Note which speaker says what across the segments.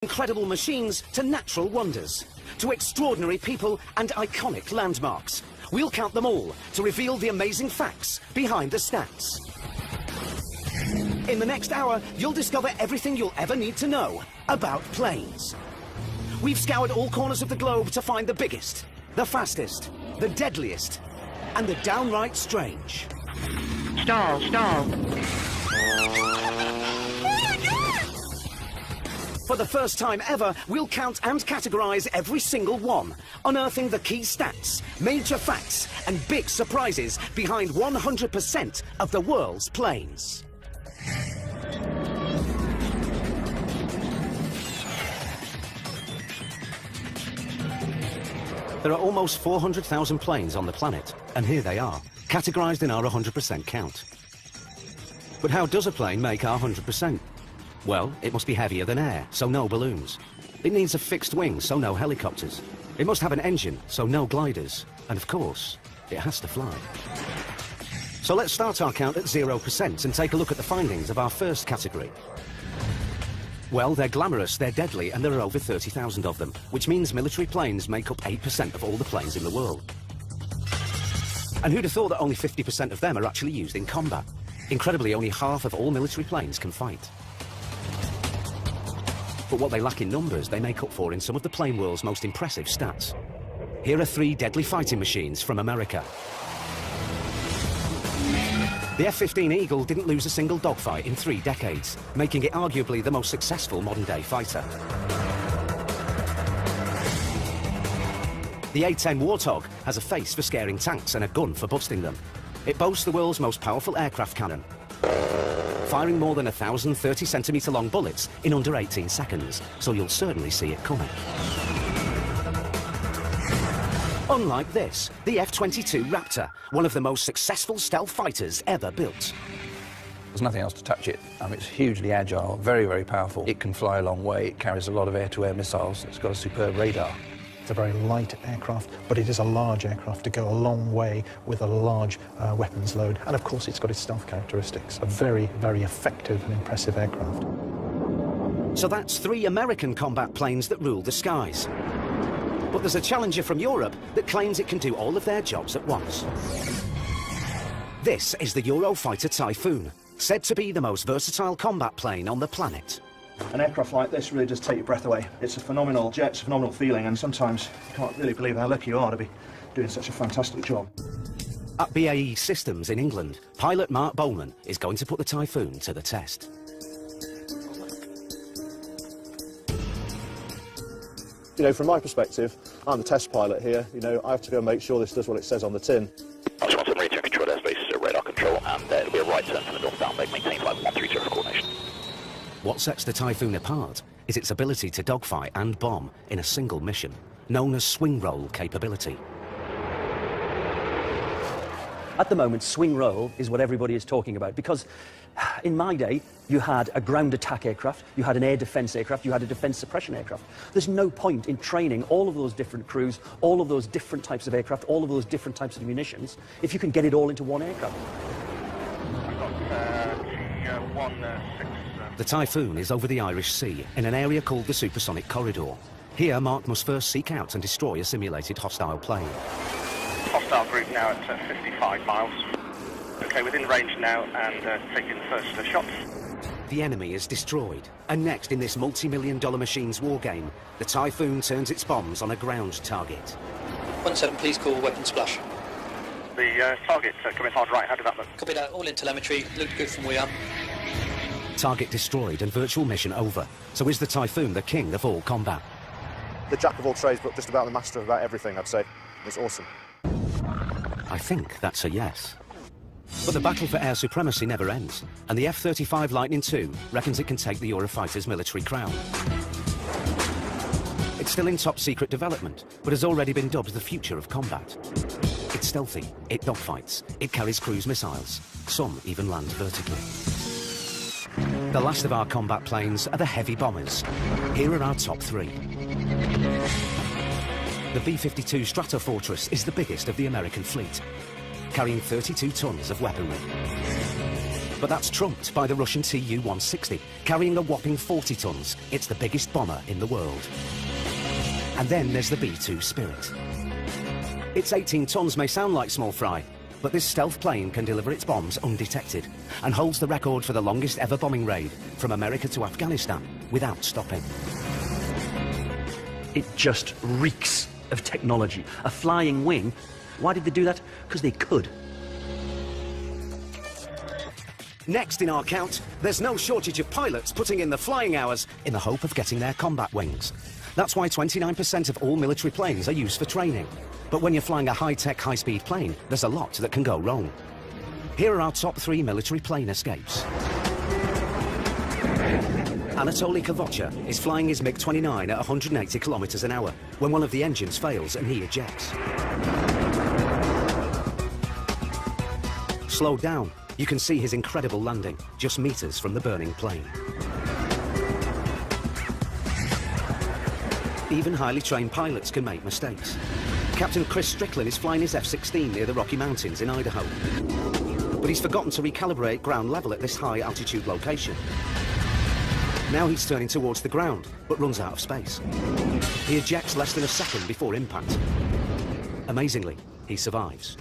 Speaker 1: Incredible machines to natural wonders, to extraordinary people and iconic landmarks. We'll count them all to reveal the amazing facts behind the stats. In the next hour, you'll discover everything you'll ever need to know about planes. We've scoured all corners of the globe to find the biggest, the fastest, the deadliest, and the downright strange.
Speaker 2: Stall.
Speaker 1: For the first time ever, we'll count and categorise every single one, unearthing the key stats, major facts, and big surprises behind 100% of the world's planes. There are almost 400,000 planes on the planet, and here they are, categorised in our 100% count. But how does a plane make our 100%? Well, it must be heavier than air, so no balloons. It needs a fixed wing, so no helicopters. It must have an engine, so no gliders. And of course, it has to fly. So let's start our count at 0% and take a look at the findings of our first category. Well, they're glamorous, they're deadly, and there are over 30,000 of them, which means military planes make up 8% of all the planes in the world. And who'd have thought that only 50% of them are actually used in combat? Incredibly, only half of all military planes can fight. But what they lack in numbers, they make up for in some of the plane world's most impressive stats. Here are 3 deadly fighting machines from America. The F-15 Eagle didn't lose a single dogfight in 3 decades, making it arguably the most successful modern-day fighter. The A-10 Warthog has a face for scaring tanks and a gun for busting them. It boasts the world's most powerful aircraft cannon, firing more than 1,000 30-centimetre long bullets in under 18 seconds, so you'll certainly see it coming. Unlike this, the F-22 Raptor, one of the most successful stealth fighters ever built.
Speaker 3: There's nothing else to touch it. It's hugely agile, very, very powerful. It can fly a long way, it carries a lot of air-to-air missiles, it's got a superb radar.
Speaker 4: It's a very light aircraft, but it is a large aircraft to go a long way with a large weapons load. And of course, it's got its stealth characteristics. A very, very effective and impressive aircraft.
Speaker 1: So that's 3 American combat planes that rule the skies. But there's a challenger from Europe that claims it can do all of their jobs at once. This is the Eurofighter Typhoon, said to be the most versatile combat plane on the planet.
Speaker 5: An aircraft like this really does take your breath away. It's a phenomenal jet, it's a phenomenal feeling, and sometimes you can't really believe how lucky you are to be doing such a fantastic job.
Speaker 1: At BAE Systems in England, pilot Mark Bowman is going to put the Typhoon to the test.
Speaker 6: You know, from my perspective, I'm the test pilot here. You know, I have to go and make sure this does what it says on the tin.
Speaker 7: Oscar 1 radio control airspace, radar control, and it'll be a right turn from the northbound leg, maintain flight 130 for coordination.
Speaker 1: What sets the Typhoon apart is its ability to dogfight and bomb in a single mission, known as swing roll capability.
Speaker 8: At the moment, swing roll is what everybody is talking about, because in my day, you had a ground attack aircraft, you had an air defence aircraft, you had a defence suppression aircraft. There's no point in training all of those different crews, all of those different types of aircraft, all of those different types of munitions, if you can get it all into one aircraft.
Speaker 1: The Typhoon is over the Irish Sea, in an area called the Supersonic Corridor. Here, Mark must first seek out and destroy a simulated hostile plane.
Speaker 9: Hostile group now at 55 miles. Okay, within range now and taking the first shots.
Speaker 1: The enemy is destroyed, and next in this multi-million-dollar machine's war game, the Typhoon turns its bombs on a ground target.
Speaker 10: 17, please call weapon splash.
Speaker 9: The target coming hard right, how did that look?
Speaker 10: Copy that, all in telemetry, looked good from where we are.
Speaker 1: Target destroyed and virtual mission over. So is the Typhoon the king of all combat?
Speaker 6: The jack of all trades, but just about the master of about everything, I'd say. It's awesome.
Speaker 1: I think that's a yes. But the battle for air supremacy never ends, and the F-35 Lightning II reckons it can take the Eurofighter's military crown. It's still in top-secret development, but has already been dubbed the future of combat. It's stealthy, it dogfights, it carries cruise missiles, some even land vertically. The last of our combat planes are the heavy bombers. Here are our top 3. The B-52 Stratofortress is the biggest of the American fleet, carrying 32 tons of weaponry. But that's trumped by the Russian Tu-160, carrying a whopping 40 tons. It's the biggest bomber in the world. And then there's the B-2 Spirit. Its 18 tons may sound like small fry, but this stealth plane can deliver its bombs undetected and holds the record for the longest ever bombing raid from America to Afghanistan without stopping.
Speaker 8: It just reeks of technology. A flying wing. Why did they do that? Because they could.
Speaker 1: Next in our count, there's no shortage of pilots putting in the flying hours in the hope of getting their combat wings. That's why 29% of all military planes are used for training. But when you're flying a high-tech, high-speed plane, there's a lot that can go wrong. Here are our top 3 military plane escapes. Anatoly Kovacha is flying his MiG-29 at 180 kilometers an hour when one of the engines fails and he ejects. Slowed down, you can see his incredible landing, just meters from the burning plane. Even highly trained pilots can make mistakes. Captain Chris Strickland is flying his F-16 near the Rocky Mountains in Idaho. But he's forgotten to recalibrate ground level at this high altitude location. Now he's turning towards the ground, but runs out of space. He ejects less than a second before impact. Amazingly, he survives.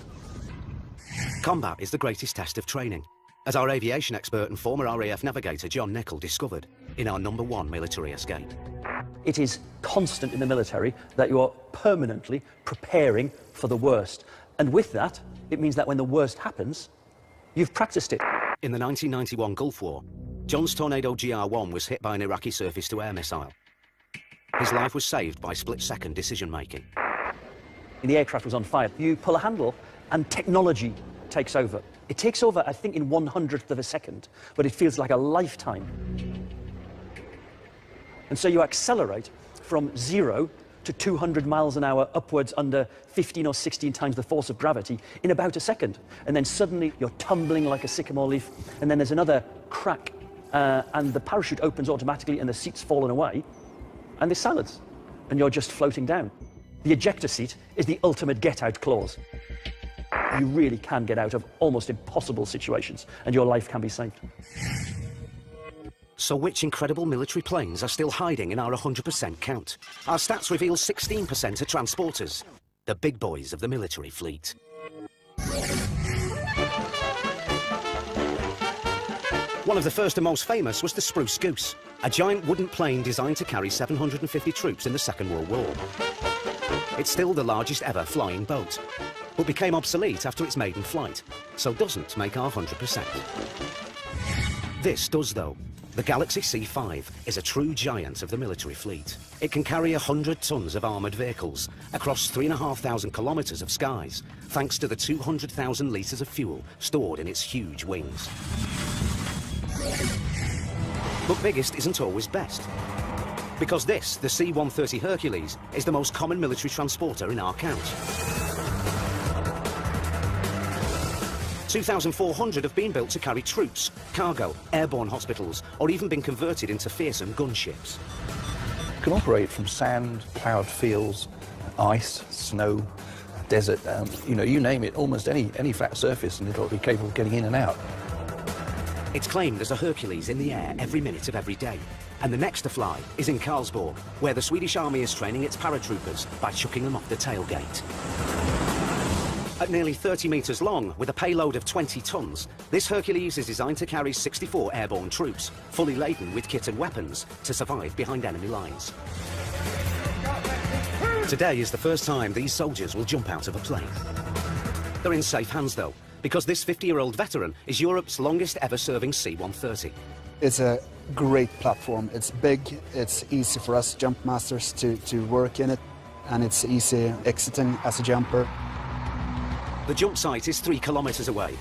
Speaker 1: Combat is the greatest test of training, as our aviation expert and former RAF navigator John Nichol discovered in our #1 military escape.
Speaker 8: It is constant in the military that you are permanently preparing for the worst. And with that, it means that when the worst happens, you've practiced it.
Speaker 1: In the 1991 Gulf War, John's Tornado GR-1 was hit by an Iraqi surface-to-air missile. His life was saved by split-second decision-making.
Speaker 8: The aircraft was on fire. You pull a handle and technology takes over. It takes over, I think, in 1/100th of a second, but it feels like a lifetime. And so you accelerate from 0 to 200 miles an hour upwards under 15 or 16 times the force of gravity in about a second. And then suddenly you're tumbling like a sycamore leaf, and then there's another crack, and the parachute opens automatically and the seat's fallen away, and there's silence, and you're just floating down. The ejector seat is the ultimate get-out clause. You really can get out of almost impossible situations, and your life can be saved.
Speaker 1: So which incredible military planes are still hiding in our 100% count? Our stats reveal 16% are transporters, the big boys of the military fleet. One of the first and most famous was the Spruce Goose, a giant wooden plane designed to carry 750 troops in the Second World War. It's still the largest ever flying boat, but became obsolete after its maiden flight, so doesn't make our 100%. This does, though. The Galaxy C5 is a true giant of the military fleet. It can carry 100 tons of armoured vehicles across 3,500 kilometres of skies, thanks to the 200,000 litres of fuel stored in its huge wings. But biggest isn't always best. Because this, the C-130 Hercules, is the most common military transporter in our count. 2,400 have been built to carry troops, cargo, airborne hospitals, or even been converted into fearsome gunships.
Speaker 3: It can operate from sand, ploughed fields, ice, snow, desert, you know, you name it, almost any flat surface, and it'll be capable of getting in and out.
Speaker 1: It's claimed there's a Hercules in the air every minute of every day. And the next to fly is in Karlsborg, where the Swedish Army is training its paratroopers by chucking them off the tailgate. At nearly 30 metres long, with a payload of 20 tons, this Hercules is designed to carry 64 airborne troops, fully laden with kit and weapons, to survive behind enemy lines. Today is the first time these soldiers will jump out of a plane. They're in safe hands, though, because this 50-year-old veteran is Europe's longest ever serving C-130.
Speaker 2: It's a great platform. It's big, it's easy for us jump masters to work in it, and it's easy exiting as a jumper.
Speaker 1: The jump site is 3 kilometres away.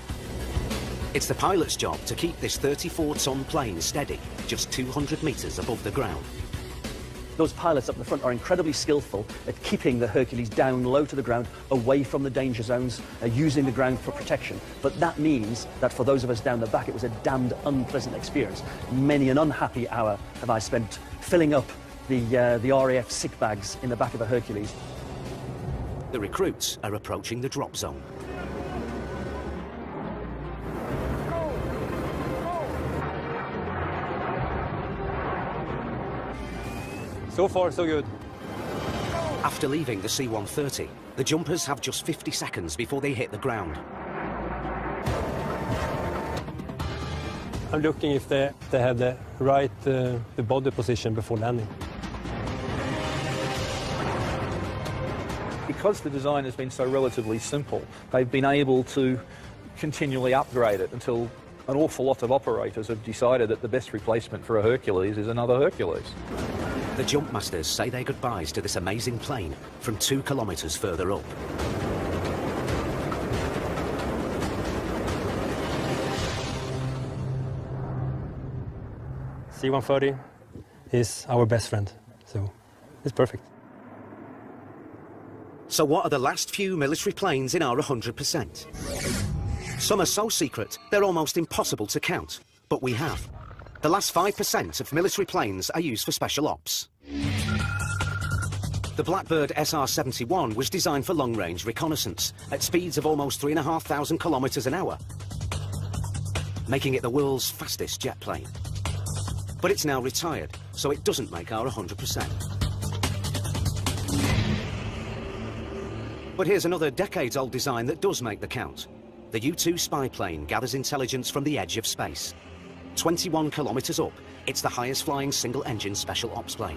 Speaker 1: It's the pilot's job to keep this 34-ton plane steady, just 200 metres above the ground.
Speaker 8: Those pilots up the front are incredibly skillful at keeping the Hercules down low to the ground, away from the danger zones, using the ground for protection. But that means that for those of us down the back, it was a damned unpleasant experience. Many an unhappy hour have I spent filling up the RAF sick bags in the back of a Hercules.
Speaker 1: The recruits are approaching the drop zone.
Speaker 11: So far, so good.
Speaker 1: After leaving the C-130, the jumpers have just 50 seconds before they hit the ground.
Speaker 11: I'm looking if they have the right the body position before landing.
Speaker 3: Because the design has been so relatively simple, they've been able to continually upgrade it until an awful lot of operators have decided that the best replacement for a Hercules is another Hercules.
Speaker 1: The jump masters say their goodbyes to this amazing plane from 2 kilometers further up.
Speaker 11: C-130 is our best friend, so it's perfect.
Speaker 1: So what are the last few military planes in our 100%? Some are so secret, they're almost impossible to count, but we have. The last 5% of military planes are used for special ops. The Blackbird SR-71 was designed for long-range reconnaissance at speeds of almost 3,500 kilometers an hour, making it the world's fastest jet plane. But it's now retired, so it doesn't make our 100%. But here's another decades-old design that does make the count. The U-2 spy plane gathers intelligence from the edge of space. 21 kilometers up, it's the highest-flying single-engine special ops plane.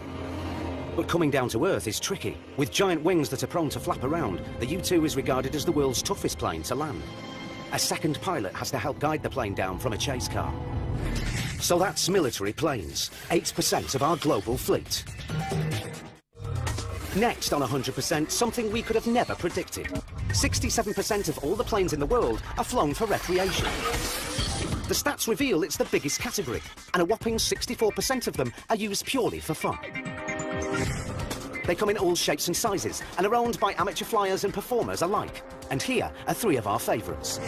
Speaker 1: But coming down to Earth is tricky. With giant wings that are prone to flap around, the U-2 is regarded as the world's toughest plane to land. A second pilot has to help guide the plane down from a chase car. So that's military planes, 8% of our global fleet. Next on 100%, something we could have never predicted. 67% of all the planes in the world are flown for recreation. The stats reveal it's the biggest category, and a whopping 64% of them are used purely for fun. They come in all shapes and sizes, and are owned by amateur flyers and performers alike. And here are 3 of our favourites.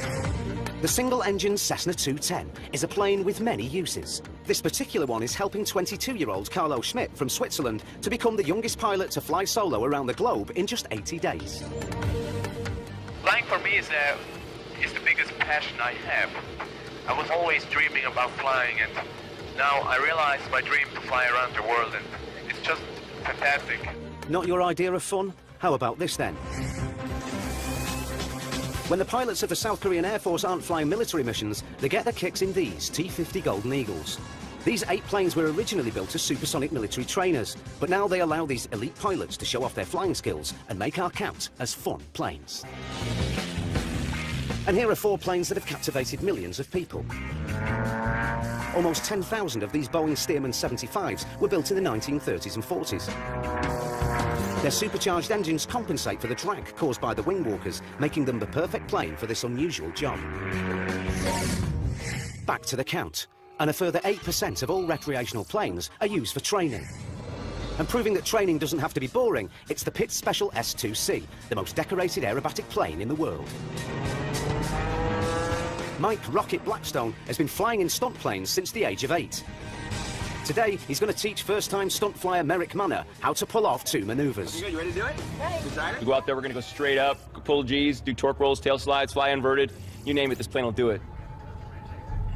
Speaker 1: The single-engine Cessna 210 is a plane with many uses. This particular one is helping 22-year-old Carlo Schmidt from Switzerland to become the youngest pilot to fly solo around the globe in just 80 days.
Speaker 12: Flying for me is the biggest passion I have. I was always dreaming about flying, and now I realize my dream to fly around the world, and it's just fantastic.
Speaker 1: Not your idea of fun? How about this then? When the pilots of the South Korean Air Force aren't flying military missions, they get their kicks in these T-50 Golden Eagles. These 8 planes were originally built as supersonic military trainers, but now they allow these elite pilots to show off their flying skills and make our count as fun planes. And here are 4 planes that have captivated millions of people. Almost 10,000 of these Boeing Stearman 75s were built in the 1930s and 40s. Their supercharged engines compensate for the drag caused by the wing walkers, making them the perfect plane for this unusual job. Back to the count, and a further 8% of all recreational planes are used for training. And proving that training doesn't have to be boring, it's the Pitts Special S2C, the most decorated aerobatic plane in the world. Mike Rocket Blackstone has been flying in stunt planes since the age of 8. Today, he's going to teach first-time stunt flyer Merrick Manor how to pull off 2 maneuvers.
Speaker 13: You ready to do it? We go out there, we're going to go straight up, pull G's, do torque rolls, tail slides, fly inverted. You name it, this plane will do it.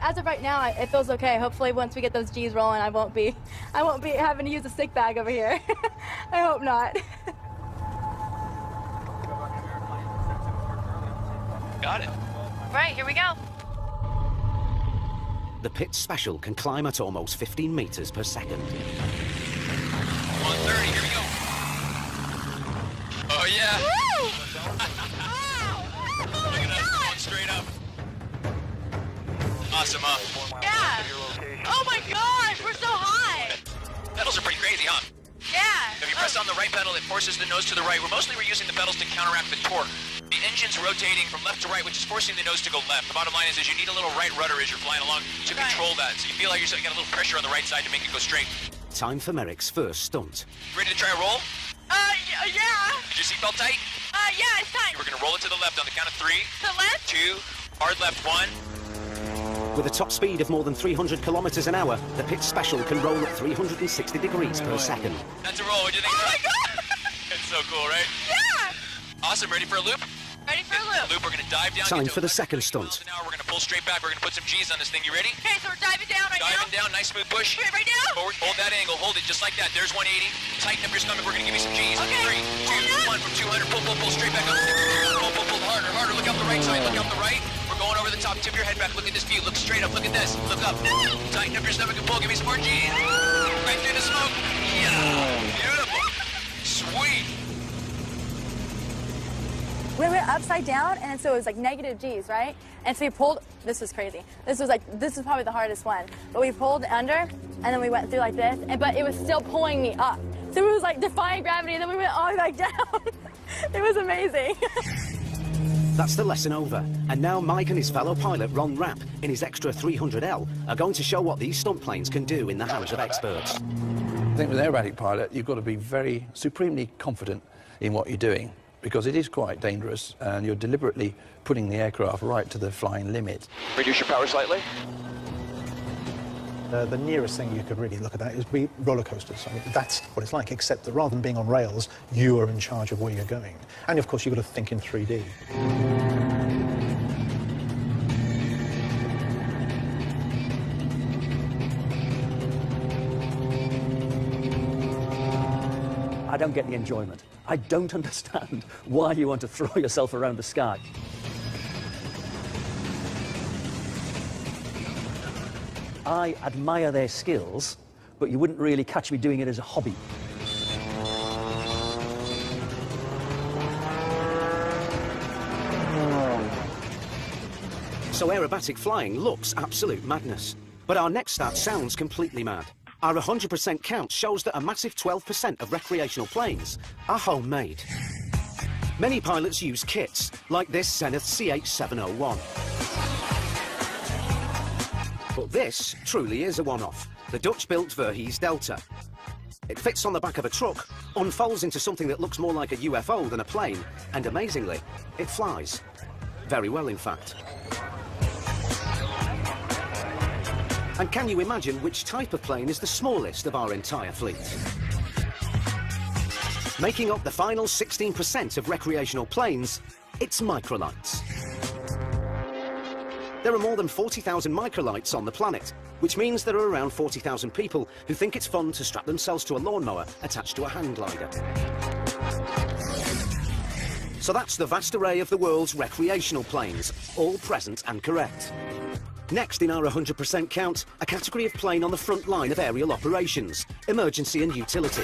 Speaker 14: As of right now, it feels okay. Hopefully, once we get those G's rolling, I won't be having to use a stick bag over here. I hope not.
Speaker 12: Got it.
Speaker 14: Right, here we go.
Speaker 1: The Pitts Special can climb at almost 15 meters per second.
Speaker 12: 130, here we go. Oh, yeah.
Speaker 14: Woo!
Speaker 12: Look at us, going straight up. Awesome, huh?
Speaker 14: Yeah. Oh my gosh, we're so high.
Speaker 12: Pedals are pretty crazy, huh?
Speaker 14: Yeah.
Speaker 12: If you press on the right pedal, it forces the nose to the right. We're using the pedals to counteract the torque. The engine's rotating from left to right, which is forcing the nose to go left. The bottom line is you need a little right rudder as you're flying along to control that. So you feel like you're getting a little pressure on the right side to make it go straight.
Speaker 1: Time for Merrick's first stunt.
Speaker 12: Ready to try a roll?
Speaker 14: Yeah.
Speaker 12: Is your seatbelt tight?
Speaker 14: Yeah, it's tight.
Speaker 12: We're going to roll it to the left on the count of 3.
Speaker 14: To the left?
Speaker 12: 2, hard left 1.
Speaker 1: With a top speed of more than 300 kilometers an hour, the Pitts Special can roll at 360 degrees per second.
Speaker 12: That's a roll. What do you think?
Speaker 14: Oh my God!
Speaker 12: It's so cool, right?
Speaker 14: Yeah.
Speaker 12: Awesome. Ready for a loop? Ready for a loop. We're going to dive down.
Speaker 1: Time for the second stunt.
Speaker 12: Now we're going to pull straight back. We're going to put some G's on this thing. You ready?
Speaker 15: Okay, so we're diving down right now.
Speaker 12: Diving down, nice smooth push.
Speaker 15: Right now?
Speaker 12: Forward, hold that angle, hold it just like that. There's 180. Tighten up your stomach. We're going to give you some G's.
Speaker 15: Okay.
Speaker 12: 3, 2, 1 from 200. Pull straight back up. Pull harder. Look out the right side. Look out the right. We're going over the top. Tip your head back. Look at this view. Look straight up. Look at this. Look up. Tighten up your stomach and pull. Give me some more G's. Right through the smoke. Yeah. Beautiful. Sweet.
Speaker 14: We went upside down, and so it was like negative G's, right? And so we pulled, this was crazy. This is probably the hardest one. But we pulled under, and then we went through like this, but it was still pulling me up. So it was like defying gravity, and then we went all the way back down. It was amazing.
Speaker 1: That's the lesson over. And now Mike and his fellow pilot, Ron Rapp, in his extra 300L, are going to show what these stunt planes can do in the hands of experts.
Speaker 16: I think with an aerobatic pilot, you've got to be very supremely confident in what you're doing, because it is quite dangerous, and you're deliberately putting the aircraft right to the flying limit.
Speaker 12: Reduce your power slightly.
Speaker 4: The nearest thing you could really look at that is roller coasters. I mean, that's what it's like, except that rather than being on rails, you are in charge of where you're going. And of course, you've got to think in 3D.
Speaker 8: I don't get the enjoyment. I don't understand why you want to throw yourself around the sky. I admire their skills, but you wouldn't really catch me doing it as a hobby.
Speaker 1: So aerobatic flying looks absolute madness. But our next stat sounds completely mad. Our 100% count shows that a massive 12% of recreational planes are homemade. Many pilots use kits, like this Zenith CH-701. But this truly is a one-off, the Dutch-built Verhees Delta. It fits on the back of a truck, unfolds into something that looks more like a UFO than a plane, and amazingly, it flies. Very well, in fact. And can you imagine which type of plane is the smallest of our entire fleet? Making up the final 16% of recreational planes, it's microlights. There are more than 40,000 microlights on the planet, which means there are around 40,000 people who think it's fun to strap themselves to a lawnmower attached to a hang glider. So that's the vast array of the world's recreational planes, all present and correct. Next in our 100% count, a category of plane on the front line of aerial operations, emergency and utility.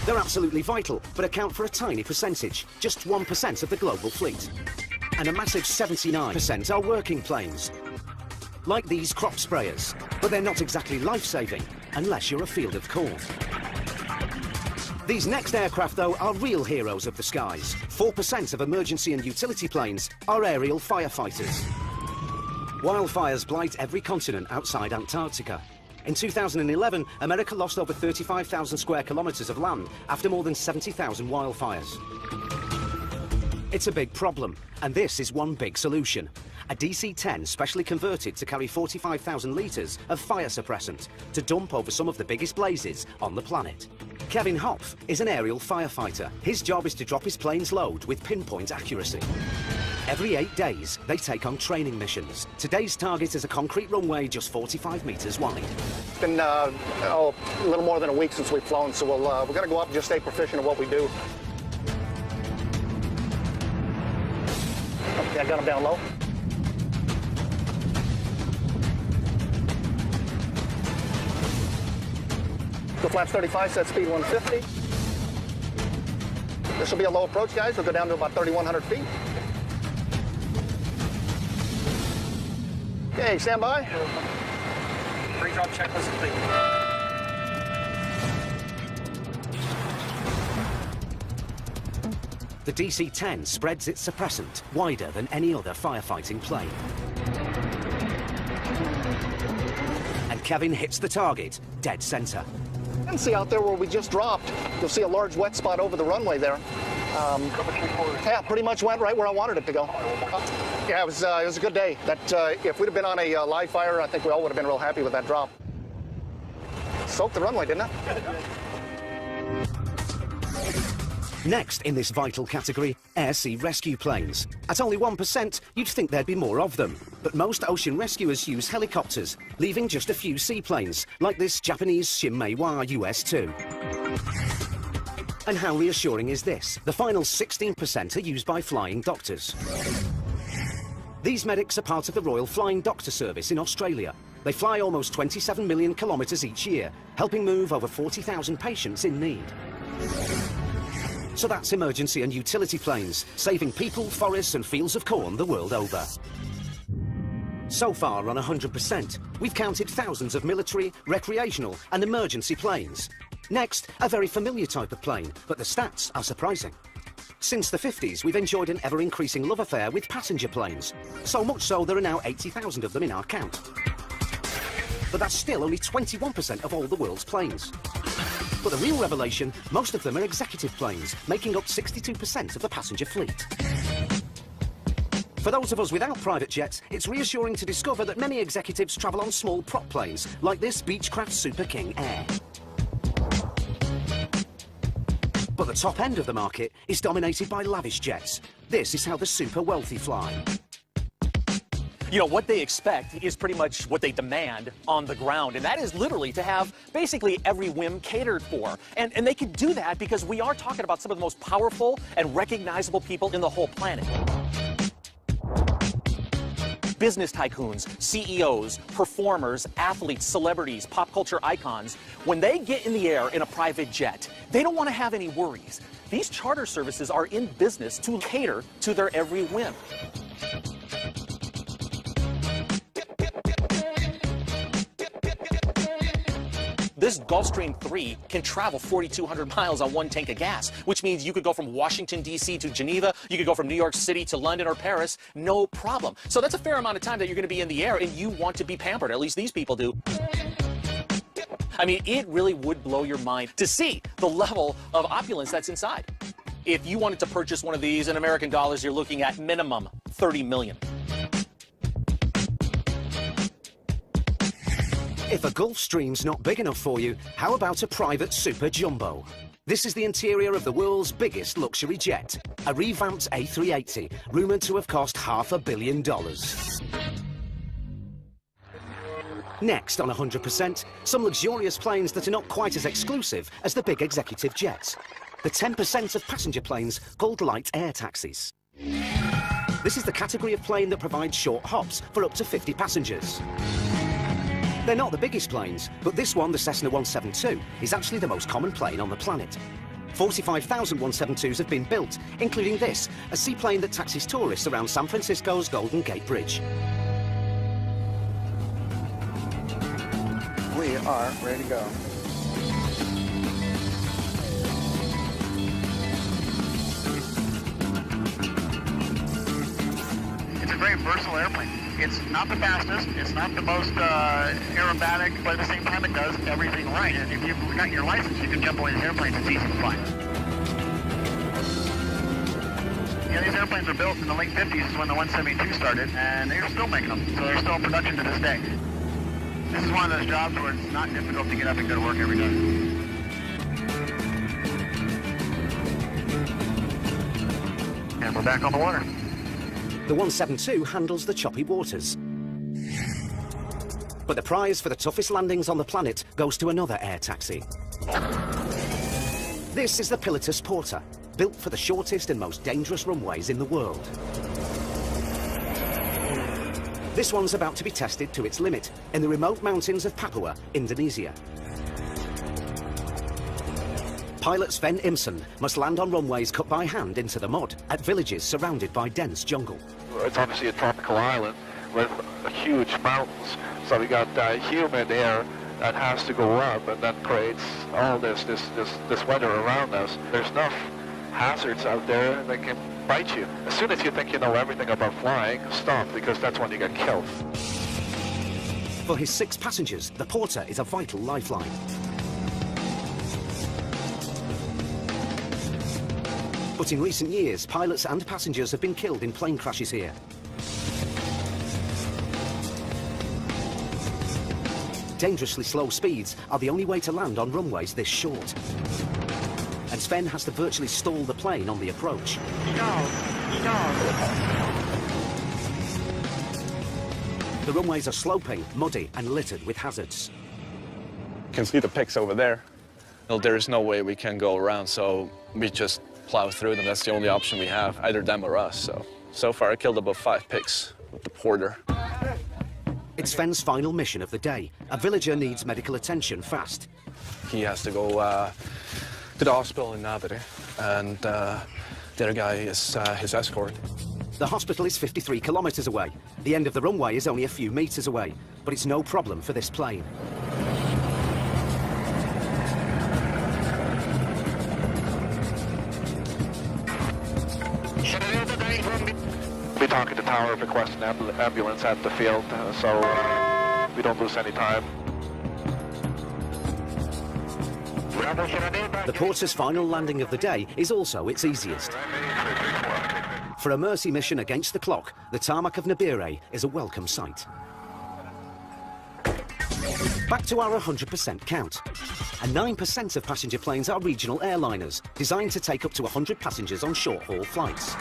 Speaker 1: They're absolutely vital, but account for a tiny percentage, just 1% of the global fleet. And a massive 79% are working planes. Like these crop sprayers, but they're not exactly life-saving, unless you're a field of corn. These next aircraft, though, are real heroes of the skies. 4% of emergency and utility planes are aerial firefighters. Wildfires blight every continent outside Antarctica. In 2011, America lost over 35,000 square kilometres of land after more than 70,000 wildfires. It's a big problem, and this is one big solution. A DC-10 specially converted to carry 45,000 litres of fire suppressant to dump over some of the biggest blazes on the planet. Kevin Hopf is an aerial firefighter. His job is to drop his plane's load with pinpoint accuracy. Every 8 days, they take on training missions. Today's target is a concrete runway just 45 metres wide.
Speaker 17: It's been a little more than a week since we've flown, so we're going to go up and just stay proficient at what we do. Okay, I got him down low. Go flaps 35, set speed 150. This will be a low approach, guys. We'll go down to about 3,100 feet. Okay, stand by.
Speaker 9: Pre-drop checklist complete.
Speaker 1: The DC-10 spreads its suppressant wider than any other firefighting plane. And Kevin hits the target dead centre.
Speaker 17: You can see out there where we just dropped, you'll see a large wet spot over the runway there. Yeah, pretty much went right where I wanted it to go. Yeah, it was a good day. That if we'd have been on a live fire, I think we all would have been real happy with that drop. Soaked the runway, didn't it?
Speaker 1: Next in this vital category, air-sea rescue planes. At only 1%, you'd think there'd be more of them. But most ocean rescuers use helicopters, leaving just a few seaplanes, like this Japanese Shinmeiwa US-2. And how reassuring is this? The final 16% are used by flying doctors. These medics are part of the Royal Flying Doctor Service in Australia. They fly almost 27 million kilometres each year, helping move over 40,000 patients in need. So that's emergency and utility planes, saving people, forests and fields of corn the world over. So far on 100%, we've counted thousands of military, recreational and emergency planes. Next, a very familiar type of plane, but the stats are surprising. Since the 50s, we've enjoyed an ever-increasing love affair with passenger planes. So much so, there are now 80,000 of them in our count. But that's still only 21% of all the world's planes. But the real revelation, most of them are executive planes, making up 62% of the passenger fleet. For those of us without private jets, it's reassuring to discover that many executives travel on small prop planes, like this Beechcraft Super King Air. But the top end of the market is dominated by lavish jets. This is how the super wealthy fly.
Speaker 15: You know, what they expect is pretty much what they demand on the ground, and that is literally to have basically every whim catered for. And they can do that because we are talking about some of the most powerful and recognizable people in the whole planet. Business tycoons, CEOs, performers, athletes, celebrities, pop culture icons, when they get in the air in a private jet, they don't want to have any worries. These charter services are in business to cater to their every whim. This Gulfstream 3 can travel 4,200 miles on one tank of gas, which means you could go from Washington, D.C. to Geneva, you could go from New York City to London or Paris, no problem. So that's a fair amount of time that you're going to be in the air, and you want to be pampered, at least these people do. I mean, it really would blow your mind to see the level of opulence that's inside. If you wanted to purchase one of these in American dollars, you're looking at minimum $30 million.
Speaker 1: If a Gulfstream's not big enough for you, how about a private super jumbo? This is the interior of the world's biggest luxury jet, a revamped A380, rumoured to have cost $500 million. Next, on 100%, some luxurious planes that are not quite as exclusive as the big executive jets. The 10% of passenger planes called light air taxis. This is the category of plane that provides short hops for up to 50 passengers. They're not the biggest planes, but this one, the Cessna 172, is actually the most common plane on the planet. 45,000 172s have been built, including this, a seaplane that taxis tourists around San Francisco's Golden Gate Bridge.
Speaker 2: We are ready to go.
Speaker 17: It's a very versatile airplane. It's not the fastest, it's not the most aerobatic, but at the same time it does everything right. And if you've got your license, you can jump on these airplanes, it's easy to fly. Yeah, these airplanes were built in the late 50s is when the 172 started, and they're still making them, so they're still in production to this day. This is one of those jobs where it's not difficult to get up and go to work every day. And we're back on the water.
Speaker 1: The 172 handles the choppy waters. But the prize for the toughest landings on the planet goes to another air taxi. This is the Pilatus Porter, built for the shortest and most dangerous runways in the world. This one's about to be tested to its limit in the remote mountains of Papua, Indonesia. Pilot Sven Imsen must land on runways cut by hand into the mud at villages surrounded by dense jungle.
Speaker 18: It's obviously a tropical island with huge mountains, so we got humid air that has to go up, and that creates all this weather around us. There's enough hazards out there that can bite you. As soon as you think you know everything about flying, stop, because that's when you get killed.
Speaker 1: For his 6 passengers, the Porter is a vital lifeline. But in recent years, pilots and passengers have been killed in plane crashes here. Dangerously slow speeds are the only way to land on runways this short. And and Sven has to virtually stall the plane on the approach. The runways are sloping, muddy, and littered with hazards.
Speaker 19: You can see the picks over there. Well, there is no way we can go around, so we just plow through them. That's the only option we have, either them or us. So far, I killed about 5 picks with the porter.
Speaker 1: It's Sven's final mission of the day. A villager needs medical attention fast.
Speaker 19: He has to go to the hospital in Navere, and the other guy is his escort.
Speaker 1: The hospital is 53 kilometers away. The end of the runway is only a few meters away, but it's no problem for this plane.
Speaker 18: We talk at the tower, request an ambulance at the field, so we don't lose any time.
Speaker 1: The porter's final landing of the day is also its easiest. For a mercy mission against the clock, the tarmac of Nabire is a welcome sight. Back to our 100% count. And 9% of passenger planes are regional airliners, designed to take up to 100 passengers on short-haul flights.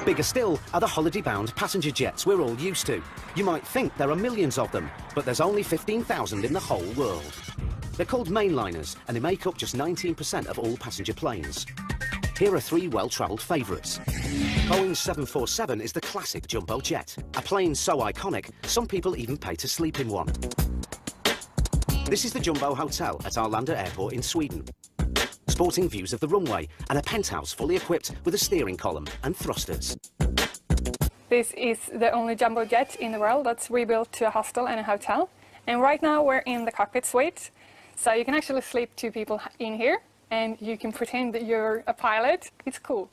Speaker 1: Bigger still are the holiday-bound passenger jets we're all used to. You might think there are millions of them, but there's only 15,000 in the whole world. They're called mainliners, and they make up just 19% of all passenger planes. Here are 3 well-travelled favourites. Boeing 747 is the classic jumbo jet, a plane so iconic, some people even pay to sleep in one. This is the Jumbo Hotel at Arlanda Airport in Sweden. Sporting views of the runway and a penthouse fully equipped with a steering column and thrusters.
Speaker 20: This is the only jumbo jet in the world that's rebuilt to a hostel and a hotel. And right now we're in the cockpit suite. So you can actually sleep 2 people in here, and you can pretend that you're a pilot. It's cool.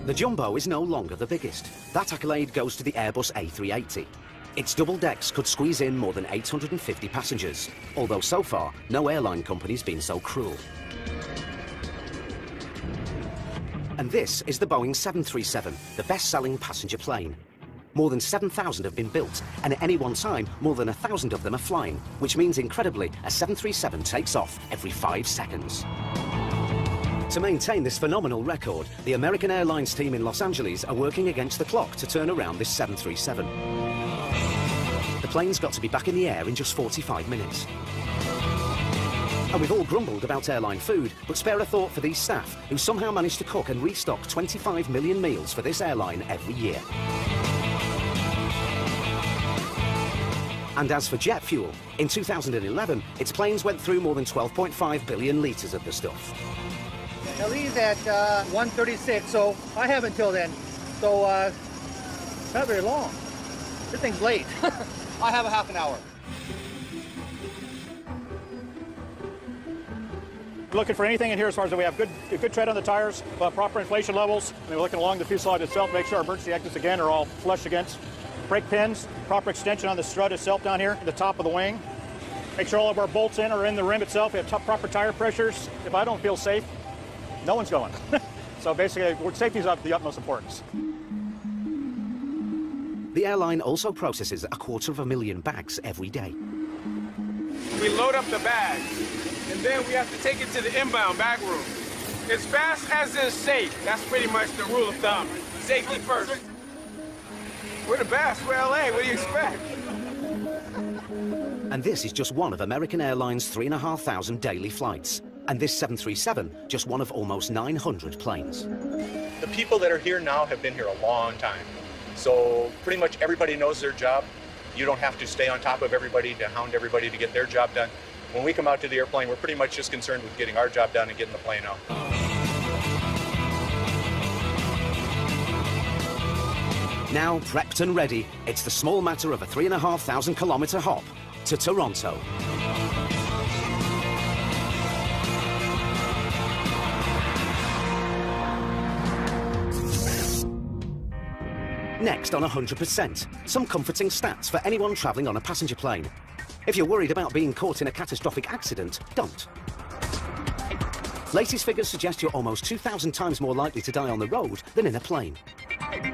Speaker 1: The Jumbo is no longer the biggest. That accolade goes to the Airbus A380. Its double decks could squeeze in more than 850 passengers, although so far, no airline company's been so cruel. And this is the Boeing 737, the best-selling passenger plane. More than 7,000 have been built, and at any one time, more than 1,000 of them are flying, which means, incredibly, a 737 takes off every 5 seconds. To maintain this phenomenal record, the American Airlines team in Los Angeles are working against the clock to turn around this 737. The plane's got to be back in the air in just 45 minutes. And we've all grumbled about airline food, but spare a thought for these staff, who somehow manage to cook and restock 25 million meals for this airline every year. And as for jet fuel, in 2011, its planes went through more than 12.5 billion litres of the stuff.
Speaker 21: Now leaves at 1:36, so I have until then. So not very long. This thing's late. I have a half an hour.
Speaker 22: We're looking for anything in here as far as we have good tread on the tires, proper inflation levels, and we're looking along the fuselage itself, make sure our emergency exits again are all flush against. Brake pins, proper extension on the strut itself down here at the top of the wing. Make sure all of our bolts are in the rim itself. We have proper tire pressures. If I don't feel safe, no one's going. So basically, safety is of the utmost importance.
Speaker 1: The airline also processes 250,000 bags every day.
Speaker 23: We load up the bags, and then we have to take it to the inbound bag room. As fast as is safe. That's pretty much the rule of thumb. Safety first. We're the best. We're LA. What do you expect?
Speaker 1: And this is just one of American Airlines' 3,500 daily flights. And this 737, just one of almost 900 planes.
Speaker 24: The people that are here now have been here a long time. So pretty much everybody knows their job. You don't have to stay on top of everybody to hound everybody to get their job done. When we come out to the airplane, we're pretty much just concerned with getting our job done and getting the plane out.
Speaker 1: Now prepped and ready, it's the small matter of a 3,500 kilometre hop to Toronto. Next on 100%, some comforting stats for anyone travelling on a passenger plane. If you're worried about being caught in a catastrophic accident, don't. Latest figures suggest you're almost 2,000 times more likely to die on the road than in a plane.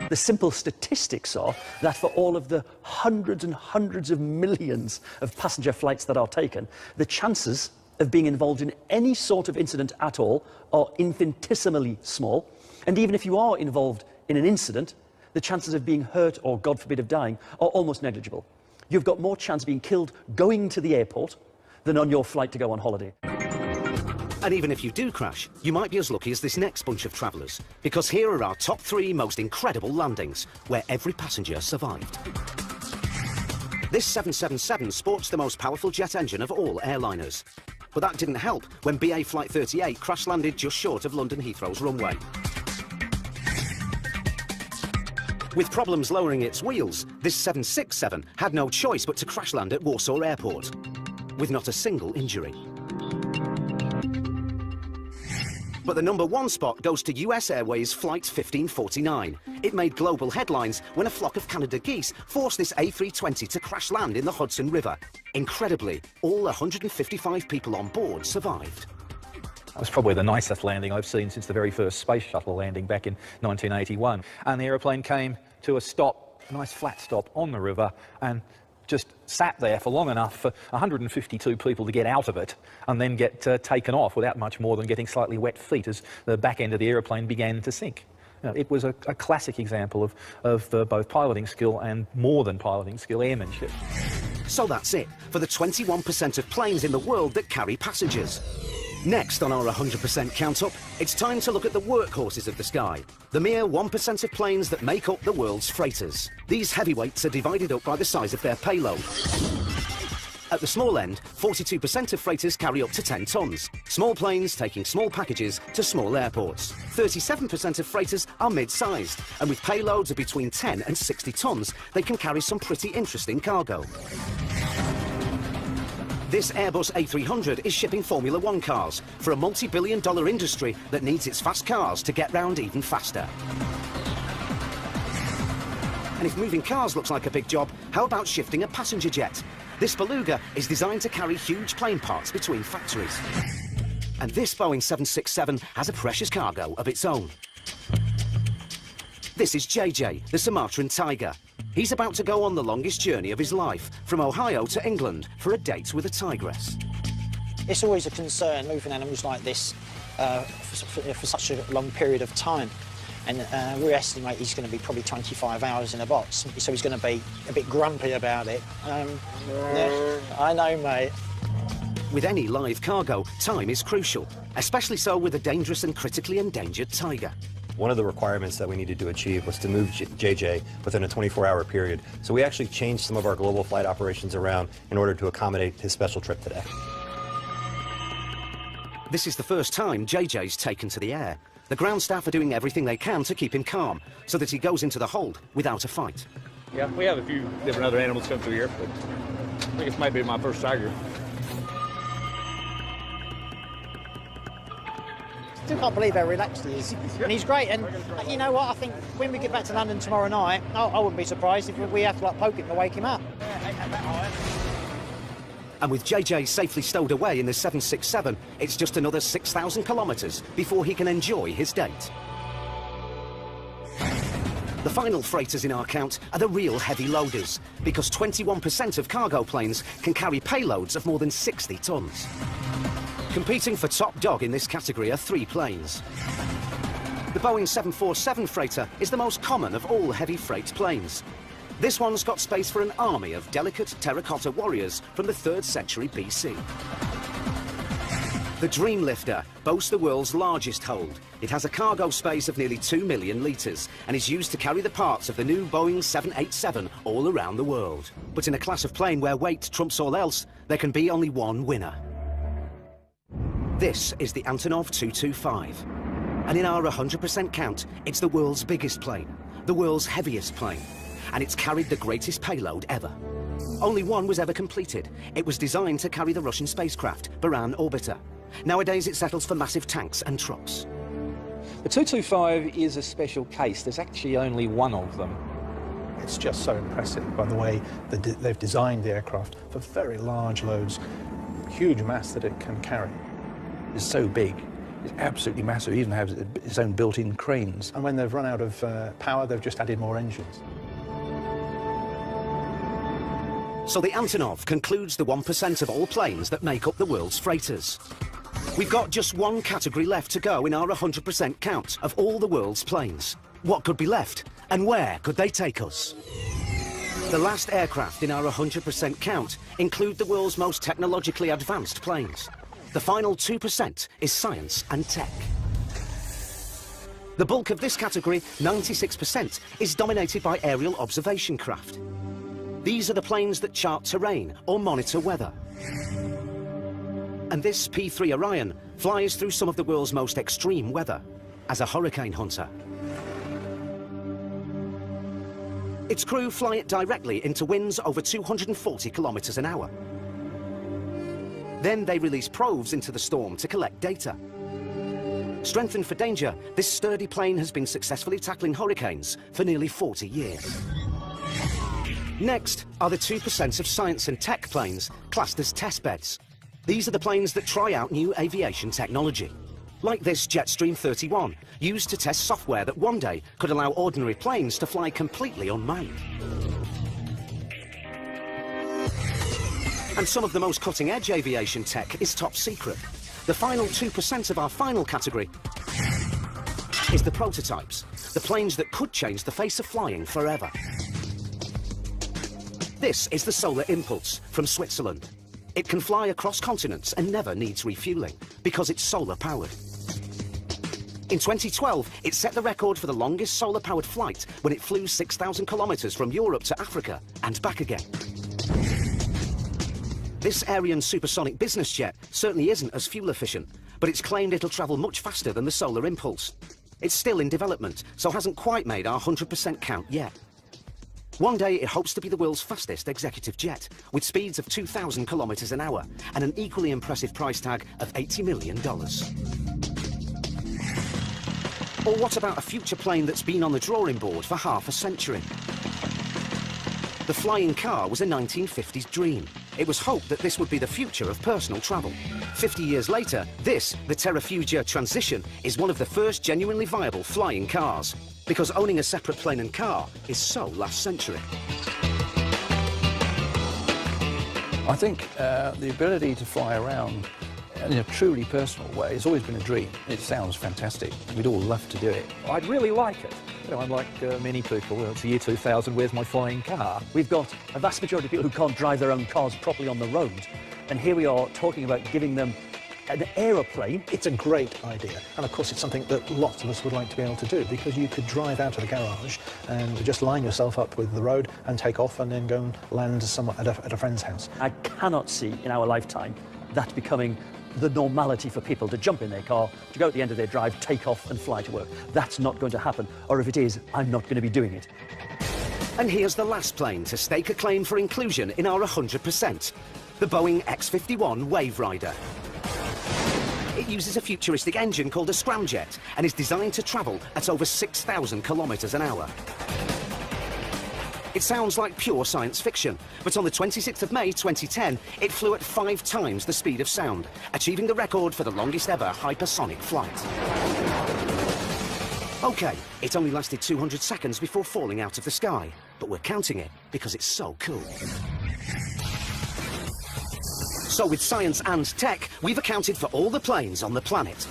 Speaker 8: The simple statistics are that for all of the hundreds and hundreds of millions of passenger flights that are taken, the chances of being involved in any sort of incident at all are infinitesimally small. And even if you are involved in an incident, the chances of being hurt or, God forbid, of dying are almost negligible. You've got more chance of being killed going to the airport than on your flight to go on holiday.
Speaker 1: And even if you do crash, you might be as lucky as this next bunch of travellers, because here are our top 3 most incredible landings, where every passenger survived. This 777 sports the most powerful jet engine of all airliners. But that didn't help when BA Flight 38 crash-landed just short of London Heathrow's runway. With problems lowering its wheels, this 767 had no choice but to crash-land at Warsaw Airport, with not a single injury. But the #1 spot goes to US Airways Flight 1549. It made global headlines when a flock of Canada geese forced this A320 to crash land in the Hudson River. Incredibly, all 155 people on board survived.
Speaker 3: That was probably the nicest landing I've seen since the very first space shuttle landing back in 1981. And the aeroplane came to a stop, a nice flat stop on the river, and just sat there for long enough for 152 people to get out of it and then get taken off without much more than getting slightly wet feet as the back end of the aeroplane began to sink. You know, it was a classic example of both piloting skill and more than piloting skill, airmanship.
Speaker 1: So that's it for the 21% of planes in the world that carry passengers. Next on our 100% count-up, it's time to look at the workhorses of the sky, the mere 1% of planes that make up the world's freighters. These heavyweights are divided up by the size of their payload. At the small end, 42% of freighters carry up to 10 tons, small planes taking small packages to small airports. 37% of freighters are mid-sized, and with payloads of between 10 and 60 tons, they can carry some pretty interesting cargo. This Airbus A300 is shipping Formula One cars for a multi-billion-dollar industry that needs its fast cars to get round even faster. And if moving cars looks like a big job, how about shifting a passenger jet? This Beluga is designed to carry huge plane parts between factories. And this Boeing 767 has a precious cargo of its own. This is JJ, the Sumatran tiger. He's about to go on the longest journey of his life, from Ohio to England, for a date with a tigress.
Speaker 5: It's always a concern moving animals like this for such a long period of time. And we estimate he's going to be probably 25 hours in a box, so he's going to be a bit grumpy about it. Yeah, I know, mate.
Speaker 1: With any live cargo, time is crucial, especially so with a dangerous and critically endangered tiger.
Speaker 6: One of the requirements that we needed to achieve was to move JJ within a 24-hour period. So we actually changed some of our global flight operations around in order to accommodate his special trip today.
Speaker 1: This is the first time JJ's taken to the air. The ground staff are doing everything they can to keep him calm, so that he goes into the hold without a fight.
Speaker 7: Yeah, we have a few different other animals come through here, but I think this might be my first tiger.
Speaker 5: Still can't believe how relaxed he is, and he's great. And you know what? I think when we get back to London tomorrow night, I wouldn't be surprised if we have to poke him to wake him up.
Speaker 1: And with JJ safely stowed away in the 767, it's just another 6,000 kilometres before he can enjoy his date. The final freighters in our count are the real heavy loaders, because 21% of cargo planes can carry payloads of more than 60 tons. Competing for top dog in this category are 3 planes. The Boeing 747 freighter is the most common of all heavy freight planes. This one's got space for an army of delicate terracotta warriors from the 3rd century BC. The Dreamlifter boasts the world's largest hold. It has a cargo space of nearly 2 million litres and is used to carry the parts of the new Boeing 787 all around the world. But in a class of plane where weight trumps all else, there can be only one winner. This is the Antonov 225. And in our 100% count, it's the world's biggest plane, the world's heaviest plane, and it's carried the greatest payload ever. Only one was ever completed. It was designed to carry the Russian spacecraft, Buran Orbiter. Nowadays it settles for massive tanks and trucks.
Speaker 3: The 225 is a special case. There's actually only one of them.
Speaker 4: It's just so impressive by the way they've designed the aircraft for very large loads, huge mass that it can carry.
Speaker 16: It's so big It's absolutely massive. It even has its own built-in cranes.
Speaker 4: And when they've run out of power, they've just added more engines.
Speaker 1: So the Antonov concludes the 1% of all planes that make up the world's freighters. We've got just one category left to go in our 100% count of all the world's planes. What could be left, and where could they take us? The last aircraft in our 100% count include the world's most technologically advanced planes. The final 2% is science and tech. The bulk of this category, 96%, is dominated by aerial observation craft. These are the planes that chart terrain or monitor weather. And this P-3 Orion flies through some of the world's most extreme weather as a hurricane hunter. Its crew fly it directly into winds over 240 kilometers an hour. Then they release probes into the storm to collect data. Strengthened for danger, this sturdy plane has been successfully tackling hurricanes for nearly 40 years. Next are the 2% of science and tech planes classed as testbeds. These are the planes that try out new aviation technology. Like this Jetstream 31, used to test software that one day could allow ordinary planes to fly completely unmanned. And some of the most cutting-edge aviation tech is top secret. The final 2% of our final category is the prototypes, the planes that could change the face of flying forever. This is the Solar Impulse from Switzerland. It can fly across continents and never needs refueling because it's solar-powered. In 2012, it set the record for the longest solar-powered flight when it flew 6,000 kilometers from Europe to Africa and back again. This Ariane supersonic business jet certainly isn't as fuel efficient, but it's claimed it'll travel much faster than the Solar Impulse. It's still in development, so hasn't quite made our 100% count yet. One day it hopes to be the world's fastest executive jet, with speeds of 2,000 kilometers an hour and an equally impressive price tag of $80 million. Or what about a future plane that's been on the drawing board for half a century? The flying car was a 1950s dream. It was hoped that this would be the future of personal travel. 50 years later, this, the Terrafugia Transition, is one of the first genuinely viable flying cars, because owning a separate plane and car is so last century.
Speaker 16: I think the ability to fly around in a truly personal way has always been a dream. It sounds fantastic. We'd all love to do it.
Speaker 3: I'd really like it. You know, I'm like many people. Well, it's the year 2000, where's my flying car?
Speaker 8: We've got a vast majority of people who can't drive their own cars properly on the road. And here we are talking about giving them an aeroplane.
Speaker 4: It's a great idea, and of course it's something that lots of us would like to be able to do, because you could drive out of the garage and just line yourself up with the road and take off and then go and land somewhere at a friend's house.
Speaker 8: I cannot see in our lifetime that becoming the normality for people to jump in their car, to go at the end of their drive, take off and fly to work. That's not going to happen, or if it is, I'm not going to be doing it.
Speaker 1: And here's the last plane to stake a claim for inclusion in our 100%, the Boeing X-51 Wave Rider. It uses a futuristic engine called a scramjet and is designed to travel at over 6,000 kilometers an hour. It sounds like pure science fiction, but on the 26th of May 2010, it flew at 5 times the speed of sound, achieving the record for the longest ever hypersonic flight. Okay, it only lasted 200 seconds before falling out of the sky, but we're counting it because it's so cool. So with science and tech, we've accounted for all the planes on the planet.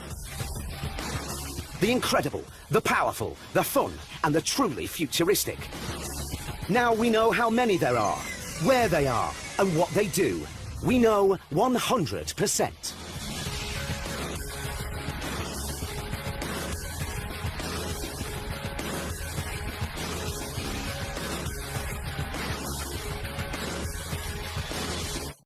Speaker 1: The incredible, the powerful, the fun, and the truly futuristic. Now we know how many there are, where they are, and what they do. We know 100%.